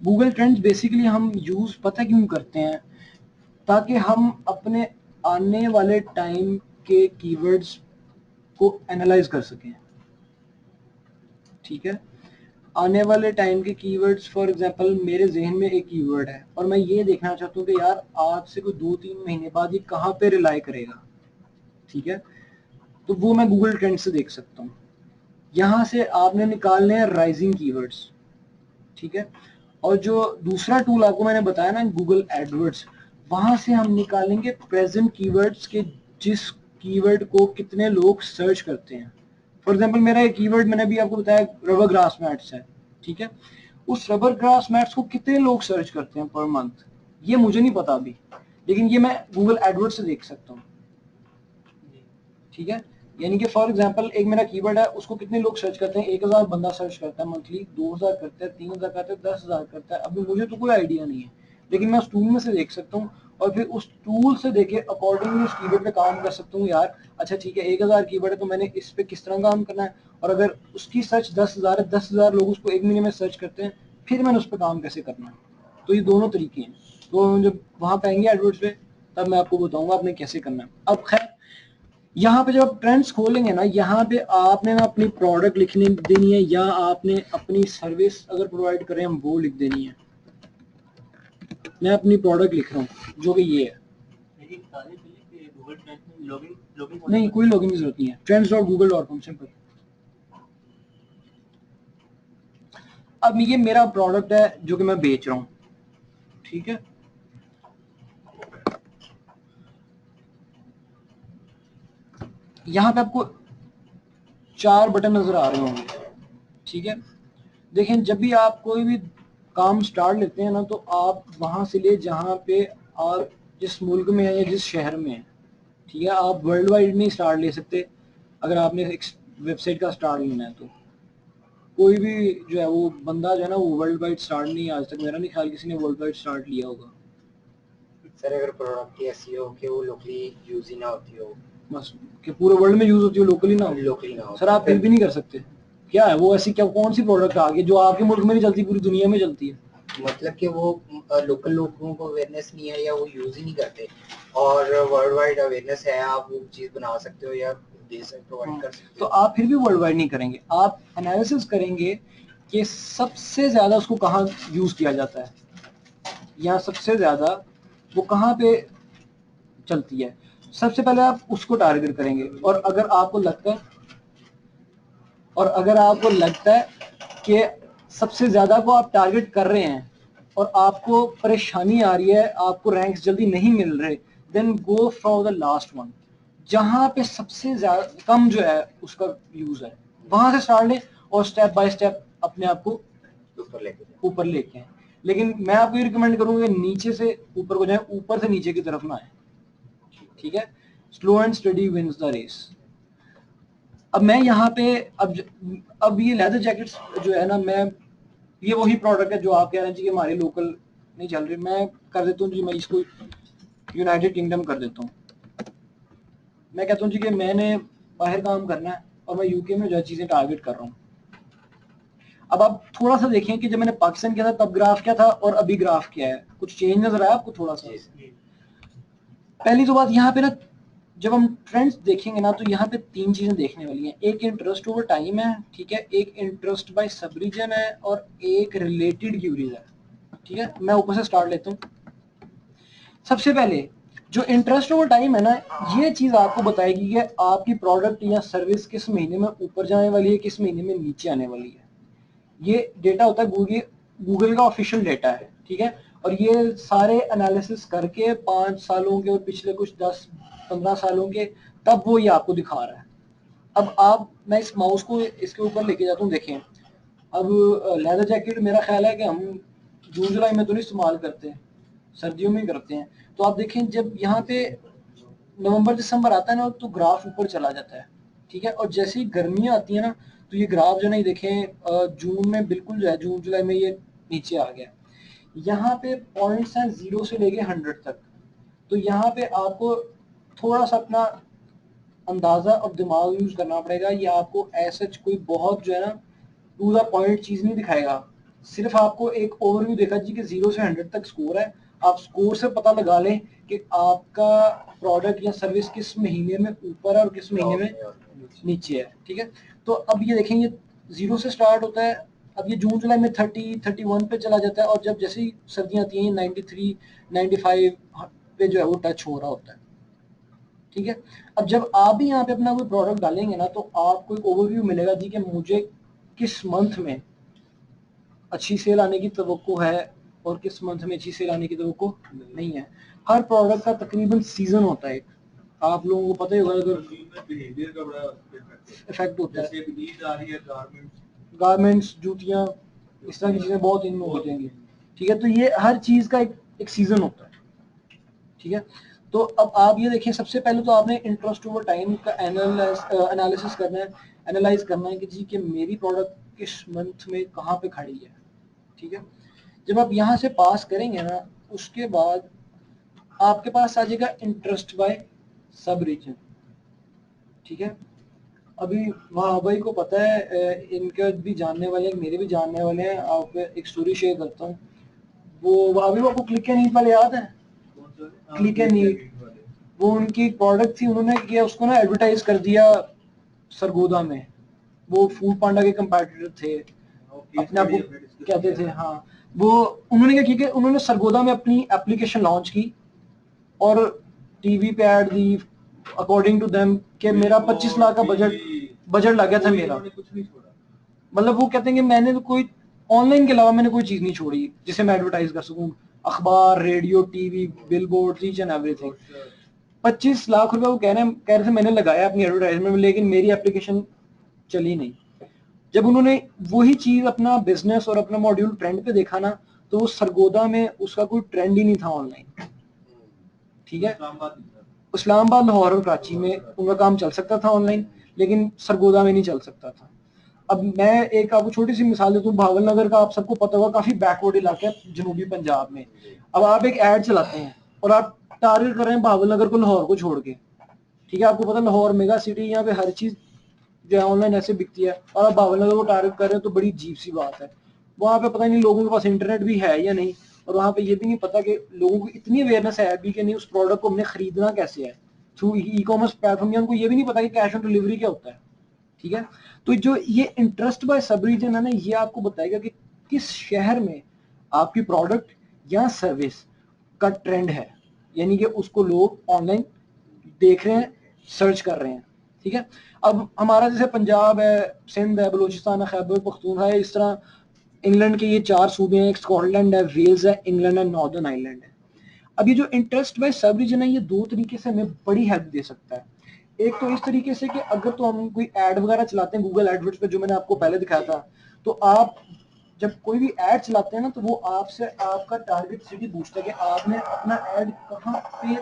Google trends basically हम use पता क्यों करते हैं, ताकि हम अपने आने वाले टाइम के कीवर्ड्स को एनालाइज कर सकें। ठीक है, आने वाले टाइम के कीवर्ड्स, फॉर एग्जांपल मेरे जहन में एक कीवर्ड है और मैं ये देखना चाहता हूँ कि यार आज से कोई 2-3 महीने बाद ये कहाँ पे रिलाई करेगा। ठीक है, तो वो मैं गूगल ट्रेंड से देख सकता हूँ। यहाँ से आपने निकालने हैं राइजिंग कीवर्ड्स। ठीक है, और जो दूसरा टूल आपको मैंने बताया ना गूगल एडवर्ड्स, वहां से हम निकालेंगे प्रेजेंट कीवर्ड्स के, जिस कीवर्ड को कितने लोग सर्च करते हैं। फॉर एग्जांपल मेरा एक कीवर्ड मैंने भी आपको बताया रबर ग्रास मैट्स है। ठीक है, उस रबर ग्रास मैट्स को कितने लोग सर्च करते हैं पर मंथ, ये मुझे नहीं पता अभी, लेकिन ये मैं गूगल एडवर्ड्स से देख सकता हूँ। ठीक है, यानी कि फॉर एग्जांपल एक मेरा कीवर्ड है, उसको कितने लोग सर्च करते हैं, 1000 बंदा सर्च करता है मंथली, 2000 करता है, 3000 करता है, 10,000 करता है। अभी मुझे तो कोई आइडिया नहीं है, लेकिन मैं उस टूल में से देख सकता हूँ और फिर उस टूल से देखे अकॉर्डिंगली उस कीवर्ड पे काम कर सकता हूँ। यार अच्छा ठीक है, 1000 कीवर्ड है तो मैंने इस पे किस तरह काम करना है, और अगर उसकी सर्च 10,000 है, 10,000 लोग उसको एक महीने में सर्च करते हैं, फिर मैंने उस पर काम कैसे करना है। तो ये दोनों तरीके हैं। तो जब वहां पे आएंगे एडवर्ड्स पे, तब मैं आपको बताऊंगा आपने कैसे करना है। अब खैर, यहाँ पे जब आप ट्रेंड्स खोलेंगे ना, यहाँ पे आपने ना अपनी प्रोडक्ट लिखनी देनी है, या आपने अपनी सर्विस अगर प्रोवाइड करें हम वो लिख देनी है। मैं अपनी प्रोडक्ट लिख रहा हूँ जो कि ये है। नहीं, कोई लॉगिन की जरूरत नहीं है, trends.google.com सिंपल। अब ये मेरा प्रोडक्ट है जो कि मैं बेच रहा हूँ। ठीक है, यहाँ पे आपको 4 बटन नजर आ रहे होंगे। ठीक है, देखें जब भी आप कोई भी काम स्टार्ट लेते हैं ना, तो आप वहां से ले जहाँ पे आप जिस मुल्क में है या जिस शहर में है। ठीक है, आप वर्ल्ड वाइड नहीं स्टार्ट ले सकते। अगर आपने एक वेबसाइट का स्टार्ट लेना है तो कोई भी जो है वो बंदा जो है ना, वो वर्ल्ड वाइड स्टार्ट नहीं, आज तक मेरा नहीं ख्याल किसी ने वर्ल्ड वाइड स्टार्ट लिया होगा। सर अगर प्रोडक्ट की ऐसी हो कि वो लोकली यूज ही ना होती हो, बस कि पूरे वर्ल्ड में यूज होती हो, लोकली ना हो। लोकली ना हो, सर आप फिर भी नहीं कर सकते। क्या है वो ऐसी, क्या कौन सी प्रोडक्ट आ गई जो आपके मुल्क में नहीं चलती, पूरी दुनिया में चलती है। मतलब कि वो लोकल लोगों को अवेयरनेस नहीं है या वो यूज ही नहीं करते, और वर्ल्ड वाइड अवेयरनेस है, आप वो चीज बना सकते हो या दे सकते प्रोवाइड कर सकते तो हो। आप फिर भी वर्ल्ड वाइड नहीं करेंगे, आप एनालिसिस करेंगे कि सबसे ज्यादा उसको कहाँ यूज किया जाता है, या सबसे ज्यादा वो कहाँ पे चलती है। सबसे पहले आप उसको टारगेट करेंगे, और अगर आपको लगता है कि सबसे ज्यादा को आप टारगेट कर रहे हैं और आपको परेशानी आ रही है, आपको रैंक्स जल्दी नहीं मिल रहे, then go for the last one, जहां पे सबसे ज्यादा कम जो है उसका यूज है, वहां से स्टार्ट लें और स्टेप बाय स्टेप अपने आप को ऊपर लेके आए। लेकिन मैं आपको ये रिकमेंड करूंगा नीचे से ऊपर को जाए, ऊपर से नीचे की तरफ ना आए। ठीक है, slow and steady wins the race. अब मैं यहाँ पे अब ये लेदर जैकेट्स जो है ना, मैं ये वही प्रोडक्ट है जो आप कह रहे हैं जी हमारे लोकल नहीं चल रही, मैं कर देता हूँ जी, मैं इसको यूनाइटेड किंगडम कर देता हूँ। मैं कहता हूँ जी कि मैंने बाहर काम करना है और मैं यूके में जो है चीजें टारगेट कर रहा हूँ। अब आप थोड़ा सा देखें कि जब मैंने पाकिस्तान किया था तब ग्राफ क्या था और अभी ग्राफ क्या है, कुछ चेंज नजर आया आपको थोड़ा सा। पहली तो बात यहाँ पे ना, जब हम ट्रेंड्स देखेंगे ना, तो यहाँ पे 3 चीजें देखने वाली हैं। एक इंटरेस्ट ओवर टाइम है, ठीक है, एक इंटरेस्ट बाय सब रीजन है, और एक रिलेटेड क्यूरीज है। ठीक है, मैं ऊपर से स्टार्ट लेता हूँ। सबसे पहले जो इंटरेस्ट ओवर टाइम है ना, ये चीज आपको बताएगी कि आपकी प्रोडक्ट या सर्विस किस महीने में ऊपर जाने वाली है, किस महीने में नीचे आने वाली है। ये डेटा होता है गूगल का ऑफिशियल डेटा है। ठीक है, और ये सारे एनालिसिस करके 5 सालों के और पिछले कुछ 10-15 सालों के, तब वो ये आपको दिखा रहा है। अब मैं इस माउस को इसके ऊपर लेके जाता हूँ, देखें। अब लेदर जैकेट मेरा ख्याल है कि हम जून जुलाई में तो नहीं इस्तेमाल करते, सर्दियों में करते हैं। तो आप देखें जब यहाँ पे नवंबर दिसंबर आता है ना, तो ग्राफ ऊपर चला जाता है। ठीक है, और जैसे ही गर्मियाँ आती है ना, तो ये ग्राफ जो नहीं देखें जून में बिल्कुल जो है, जून जुलाई में ये नीचे आ गया। यहाँ पे पॉइंट्स हैं 0 से लेके 100 तक। तो यहाँ पे आपको थोड़ा सा अपना अंदाजा और दिमाग यूज करना पड़ेगा। ये आपको ऐसा कोई बहुत जो है ना टू द पॉइंट चीज नहीं दिखाएगा। सिर्फ आपको एक ओवरव्यू देखा जी कि 0 से 100 तक स्कोर है, आप स्कोर से पता लगा लें कि आपका प्रोडक्ट या सर्विस किस महीने में ऊपर है और किस महीने में नीचे है, ठीक है। तो अब ये देखें, ये 0 से स्टार्ट होता है, अब ये जून जुलाई में 30 31 पे चला जाता है, और जब जैसे ही सर्दियां आती हैं 93 95 पे जो है वो टच हो रहा होता है, ठीक है। अब जब आप भी यहाँ पे अपना कोई प्रोडक्ट डालेंगे ना, तो आपको एक ओवरव्यू मिलेगा जी कि मुझे किस मंथ में अच्छी सेल आने की तवक्को है और किस मंथ में अच्छी सेल आने की तवक्को नहीं है। हर प्रोडक्ट का तकरीबन सीजन होता है, आप लोगों को पता ही होगा, अगर बिहेवियर का बड़ा इफेक्ट होता है, जैसे ईद आ रही है, गारमेंट्स, जूतियां, इस तरह की चीजें बहुत इनमें हो जाएंगी, ठीक है। तो ये हर चीज का एक सीजन होता है, ठीक है। तो अब आप ये देखिए, सबसे पहले तो आपने इंटरेस्ट ओवर टाइम का एनालिसिस करना है, एनालाइज करना है कि जी कि मेरी प्रोडक्ट किस मंथ में कहाँ पे खड़ी है, ठीक है। जब आप यहाँ से पास करेंगे ना, उसके बाद आपके पास आ जाएगा इंटरेस्ट बाय सब रीजन, ठीक है। अभी वहाँ भाई को पता है, इनके भी जानने वाले हैं, मेरे भी जानने वाले हैं, आप एक स्टोरी शेयर करता हूँ। वो अभी आपको क्लिक एंड ईट वाले याद है? क्लिक एंड ईट, वो उनकी प्रोडक्ट थी, उन्होंने किया उसको ना एडवर्टाइज कर दिया सरगोदा में। वो फूड पांडा के कंपैटिटर थे, अपने आप को कहते थे, हाँ। वो उन्होंने क्या किया कि उन्होंने सरगोदा में अपनी एप्लीकेशन लॉन्च की और टीवी पे ऐड दी, अकॉर्डिंग टू देम कि मेरा 25 लाख का बजट लग गया था मेरा। मतलब वो कहते हैं कि मैंने तो कोई ऑनलाइन के अलावा मैंने कोई चीज नहीं छोड़ी जिसे मैं एडवर्टाइज कर सकूं, अखबार, radio, TV, billboard, each and everything. 25 lakh रुपए वो कह रहे थे मैंने लगाया अपनी एडवर्टाइजमेंट में, लेकिन मेरी एप्लीकेशन चली नहीं। जब उन्होंने वही चीज अपना बिजनेस और अपना मॉड्यूल ट्रेंड पे देखा ना, तो वो सरगोदा में उसका कोई ट्रेंड ही नहीं था ऑनलाइन, ठीक है। इस्लामाबाद, लाहौर और कराची में उनका काम चल सकता था ऑनलाइन, लेकिन सरगोदा में नहीं चल सकता था। अब मैं एक आपको छोटी सी मिसाल देता हूँ, भावल नगर का आप सबको पता होगा, काफी बैकवर्ड इलाका है जनूबी पंजाब में। अब आप एक ऐड चलाते हैं और आप टारगेट कर रहे हैं भावल नगर को, लाहौर को छोड़ के, ठीक है। आपको पता लाहौर मेगा सिटी, यहाँ पे हर चीज जो है ऑनलाइन ऐसे बिकती है, और आप भावल नगर को टारगेट कर रहे हैं, तो बड़ी अजीब सी बात है। वहाँ पे पता नहीं लोगों के पास इंटरनेट भी है या नहीं, और वहाँ पे ये भी नहीं पता कि लोगों को इतनी अवेयरनेस है अभी कि नहीं उस प्रोडक्ट को हमने खरीदना कैसे है थ्रू ई कॉमर्स प्लेटफॉर्म, उनको ये भी नहीं पता कि कैश ऑन डिलीवरी क्या होता है, ठीक है। तो जो ये इंटरेस्ट बाय सब रीजन है ना, ये आपको बताएगा कि किस शहर में आपकी प्रोडक्ट या सर्विस का ट्रेंड है, यानी कि उसको लोग ऑनलाइन देख रहे हैं, सर्च कर रहे हैं, ठीक है। अब हमारा जैसे पंजाब है, सिंध है, बलूचिस्तान है, खैबर पख्तूनख्वा है, इस तरह इंग्लैंड के ये 4 सूबे हैं, एक स्कॉटलैंड है, वेल्स है, इंग्लैंड है, नॉर्दर्न आयरलैंड है। अब ये जो इंटरेस्ट बाय सब रीजन है, ये 2 तरीके से हमें बड़ी हेल्प दे सकता है। एक तो इस तरीके से कि अगर तो हम कोई एड वगैरह चलाते हैं गूगल एडवर्ड्स पे, जो मैंने आपको पहले दिखाया था, तो आप जब कोई भी एड चलाते हैं ना, तो वो आपसे आपका टारगेट सिटी पूछता है कि आपने अपना एड कहाँ पे,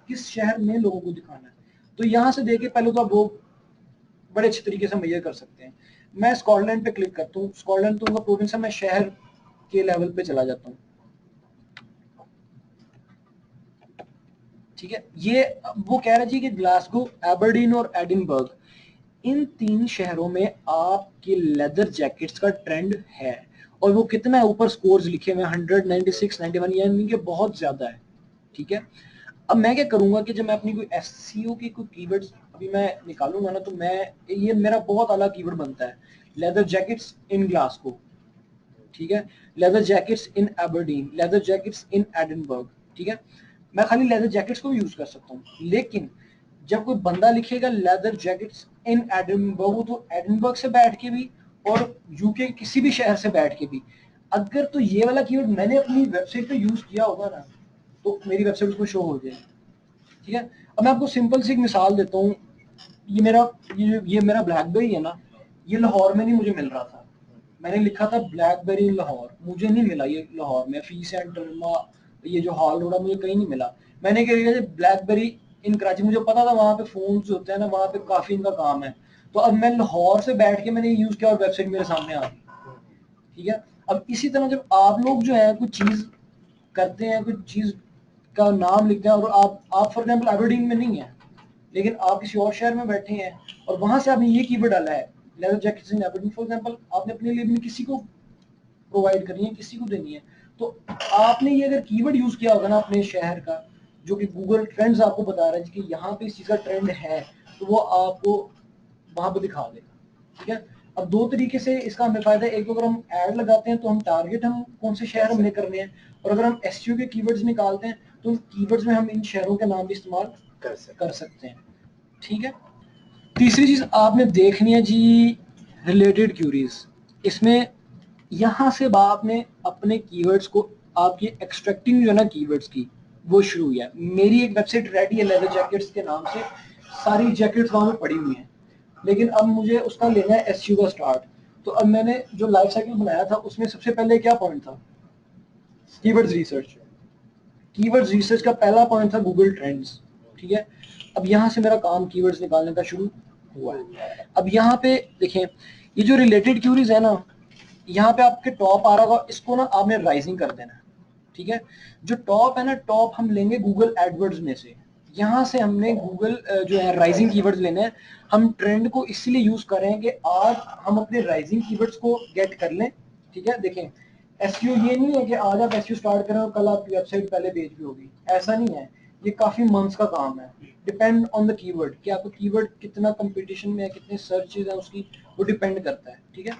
किस शहर में लोगों को दिखाना है। तो यहाँ से देके पहले तो आप वो बड़े अच्छे तरीके से मेजर कर सकते हैं। मैं स्कॉटलैंड पे क्लिक करता हूँ, स्कॉटलैंड तो उनका प्रोविंस है, मैं शहर के लेवल पे चला जाता हूँ, ठीक है। ये वो कह रहे जी कि ग्लासगो, एबरडीन और एडिनबर्ग, इन 3 शहरों में आपके लेदर जैकेट्स का ट्रेंड है, और वो कितना है, ऊपर स्कोर्स लिखे हुए 100, 96, 91, यानी कि बहुत ज्यादा है, ठीक है। अब मैं क्या करूंगा कि जब मैं अपनी कोई एसईओ की कोई कीवर्ड्स अभी मैं निकालूंगा ना, तो मैं ये मेरा बहुत अलग कीवर्ड बनता है, लेदर जैकेट्स इन ग्लासगो, ठीक है, लेदर जैकेट्स इन एबरडीन, लेदर जैकेट्स इन एडिनबर्ग, ठीक है। मैं खाली लेदर जैकेट्स को भी यूज कर सकता हूँ, लेकिन जब कोई बंदा लिखेगा लेदर जैकेट्स इन एडिनबर्ग, तो एडिनबर्ग से बैठ के भी और यूके किसी भी शहर से बैठ के भी, अगर तो ये वाला कीवर्ड मैंने अपनी वेबसाइट पे यूज किया होगा ना, तो मेरी वेबसाइट उसको शो हो जाएगी, ठीक है। अब मैं आपको सिंपल सी एक मिसाल देता हूँ, ये मेरा ब्लैकबेरी है ना, ये लाहौर में नहीं मुझे मिल रहा था, मैंने लिखा था ब्लैकबेरी लाहौर, मुझे नहीं मिला ये लाहौर में, फी सेंटर ये जो हॉल रोड है, मुझे कहीं नहीं मिला। मैंने क्या किया, ब्लैकबेरी इन कराची, मुझे पता था वहां पे फोन जो होते हैं ना, वहां पे काफी इनका काम है, तो अब मैं लाहौर से बैठ के मैंने यूज किया और वेबसाइट मेरे सामने आ गई, ठीक है। अब इसी तरह जब आप लोग जो है कुछ चीज करते हैं, कुछ चीज का नाम लिखते हैं, और आप फॉर एग्जाम्पल एबरडीन में नहीं है, लेकिन आप किसी और शहर में बैठे हैं, और वहां से आपने ये कीवर्ड डाला है leather jackets in Aberdeen, for example आपने अपने लिए भी किसी को प्रोवाइड करनी है, किसी को देनी है। तो आपने ये अगर कीवर्ड यूज किया होगा ना अपने शहर का, जो कि गूगल ट्रेंड्स आपको बता रहा है कि यहाँ पे इस चीज का ट्रेंड है, तो वो आपको वहां पे दिखा देगा, ठीक है। अब दो तरीके से इसका हमें फायदा है, एक तो अगर हम ऐड लगाते हैं तो हम टारगेट हम कौन से शहर हमने करने हैं, और अगर हम एसईओ के कीवर्ड्स निकालते हैं तो कीवर्ड्स में हम इन शहरों के नाम भी इस्तेमाल कर सकते हैं, ठीक है। तीसरी चीज आपने देखनी है जी, रिलेटेड क्यूरीज। इसमें यहाँ से आपने अपने कीवर्ड्स को आपकी एक्सट्रैक्टिंग जो है ना कीवर्ड्स की, वो शुरू हुई है। मेरी एक वेबसाइट रेडी है लेदर जैकेट्स के नाम से, सारी जैकेट्स वहां पे पड़ी हुई हैं, लेकिन अब मुझे उसका लेना है एसईओ का स्टार्ट। तो अब मैंने जो लाइफ साइकिल बनाया था उसमें सबसे पहले क्या पॉइंट था, कीवर्ड्स रिसर्च। कीवर्ड्स रिसर्च का पहला पॉइंट था गूगल ट्रेंड्स, ठीक है। अब यहाँ से मेरा काम कीवर्ड्स निकालने का शुरू हुआ है। अब यहाँ पे देखें, ये जो रिलेटेड क्यूरीज है ना, यहाँ पे आपके टॉप आ रहा होगा, इसको ना आपने राइजिंग कर देना है, ठीक है। जो टॉप है ना, टॉप हम लेंगे गूगल एडवर्ड्स में से। यहाँ से हमने गूगल जो है राइजिंग कीवर्ड्स लेने हैं। हम ट्रेंड को इसलिए यूज कर रहे हैं कि आज हम अपने राइजिंग कीवर्ड्स को गेट कर लें, ठीक है। देखें, एसईओ ये नहीं है कि आज आप एसईओ स्टार्ट करें और कल आपकी वेबसाइट पहले पेज पे होगी, ऐसा नहीं है। ये काफी मंथ्स का काम है, डिपेंड ऑन द कीवर्ड, कि आपका कीवर्ड कितना कंपटीशन में है, कितने सर्चेज है उसकी, वो डिपेंड करता है, ठीक है।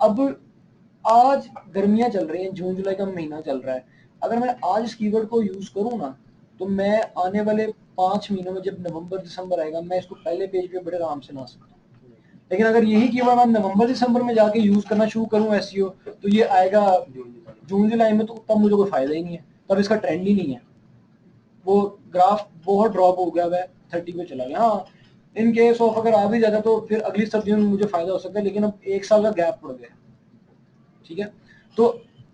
अब आज गर्मियां चल रही हैं, जून जुलाई का महीना चल रहा है, अगर मैं आज इस कीवर्ड को यूज करूँ ना, तो मैं आने वाले 5 महीनों में जब नवंबर दिसंबर आएगा, मैं इसको पहले पेज पे बड़े आराम से ला सकता हूँ। लेकिन अगर यही कीवर्ड मैं नवंबर दिसंबर में जाके यूज करना शुरू करूँ एसईओ, तो ये आएगा जून जुलाई में, तो तब मुझे कोई फायदा ही नहीं है, तब इसका ट्रेंड ही नहीं है, वो ग्राफ बहुत ड्रॉप हो गया है, 30 पे चला गया। हाँ, इन केस ऑफ अगर आ भी जाता तो फिर अगली सर्दियों में मुझे फायदा हो सकता है, लेकिन अब 1 साल का गैप पड़ गया, ठीक है। तो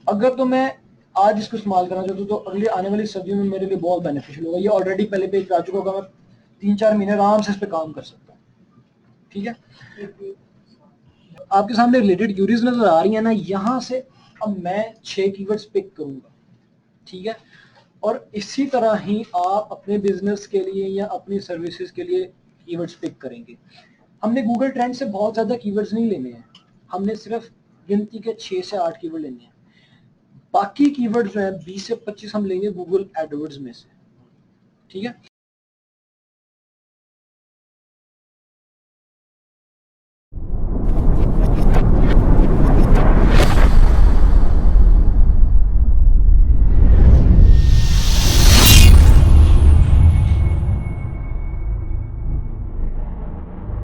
अगर तो मैं आज इसको इस्तेमाल करना चाहता हूँ तो अगली आने वाली सर्दियों में मेरे लिए बहुत बेनिफिशियल होगा। ये ऑलरेडी पहले पेज पे आ चुका होगा, मैं 3-4 महीने आराम से इस पे काम कर सकता हूँ, ठीक है। आपके सामने रिलेटेड क्यूरीज नजर आ रही है ना, यहाँ से अब मैं 6 कीवर्ड्स पिक करूंगा, ठीक है। और इसी तरह ही आप अपने बिजनेस के लिए या अपनी सर्विसेज के लिए कीवर्ड्स पिक करेंगे। हमने गूगल ट्रेंड से बहुत ज्यादा कीवर्ड्स नहीं लेने हैं, हमने सिर्फ गिनती के 6 से 8 कीवर्ड लेने हैं। बाकी कीवर्ड जो है 20 से 25 हम लेंगे गूगल एडवर्ड्स में से, ठीक है।